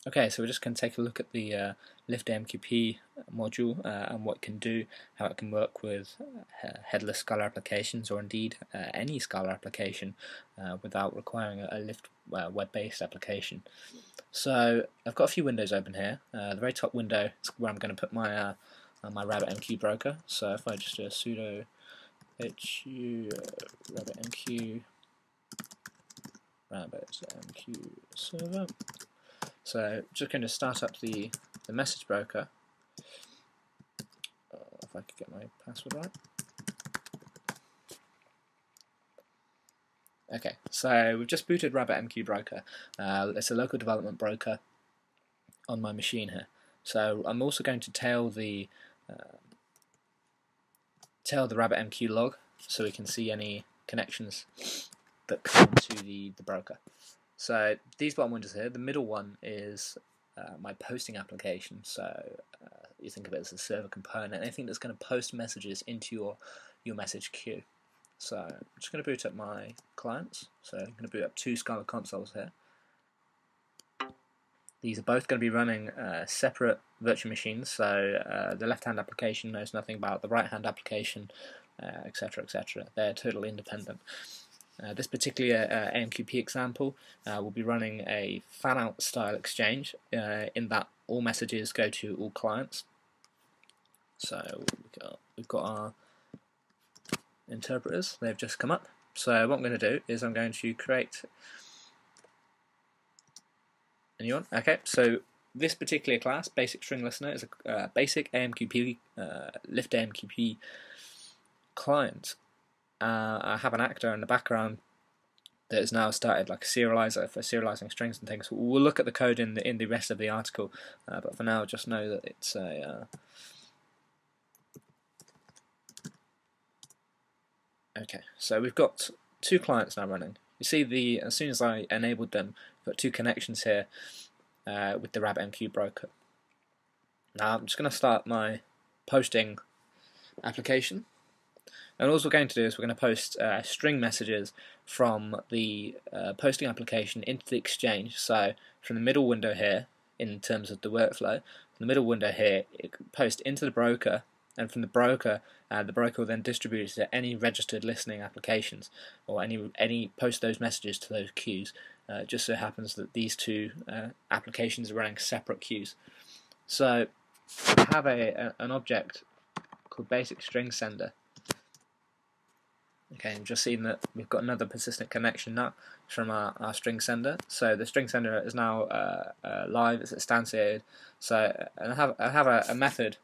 Okay, so we're just going to take a look at the Lift AMQP module and what it can do, how it can work with headless Scala applications, or indeed any Scala application without requiring a Lift web-based application. So I've got a few windows open here. The very top window is where I'm going to put my my RabbitMQ broker. So if I just do a sudo hu RabbitMQ server. So just going to start up the message broker. If I could get my password right. Okay, so we've just booted RabbitMQ broker. It's a local development broker on my machine here. So I'm also going to tail the RabbitMQ log so we can see any connections that come to the broker. So these bottom windows here, the middle one is my posting application. So you think of it as a server component, anything that's going to post messages into your message queue. So I'm just going to boot up my clients. So I'm going to boot up two Scala consoles here. These are both going to be running separate virtual machines. So the left-hand application knows nothing about the right-hand application, etc., etc. They're totally independent. This particular AMQP example will be running a fan-out style exchange in that all messages go to all clients. So we've got our interpreters, they've just come up. So what I'm going to do is I'm going to create a new one. Okay, so this particular class, Basic String Listener, is a basic AMQP, Lift AMQP client. I have an actor in the background that has now started like a serializer for serializing strings and things. We'll look at the code in the rest of the article, but for now, just know that it's a. Okay, so we've got two clients now running. You see, as soon as I enabled them, I've got two connections here with the RabbitMQ broker. Now I'm just going to start my posting application. And all we're going to do is we're going to post string messages from the posting application into the exchange. So from the middle window here, in terms of the workflow, from the middle window here, it posts into the broker, and from the broker will then distribute it to any registered listening applications, or any post those messages to those queues. It just so happens that these two applications are running separate queues. So we have an object called basic string sender. Okay, we've just seen that we've got another persistent connection now from our string sender. So the string sender is now live, it's instantiated. So and I have a method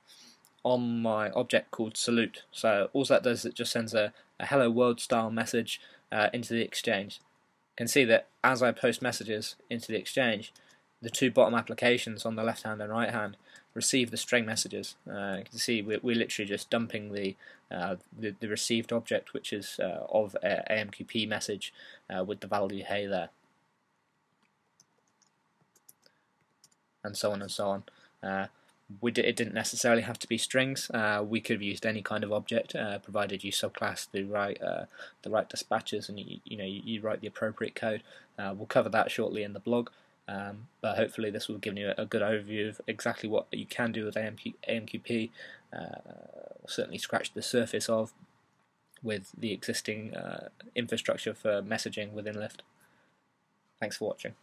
on my object called salute. So all that does is it just sends a hello world style message into the exchange. You can see that as I post messages into the exchange, the two bottom applications on the left hand and right hand receive the string messages. You can see we're literally just dumping the received object, which is of AMQP message with the value hey there, and so on and so on. It didn't necessarily have to be strings. We could have used any kind of object, provided you subclass the right dispatchers and you write the appropriate code. We'll cover that shortly in the blog. But hopefully this will give you a good overview of exactly what you can do with AMQP, certainly scratch the surface of with the existing infrastructure for messaging within Lift. Thanks for watching.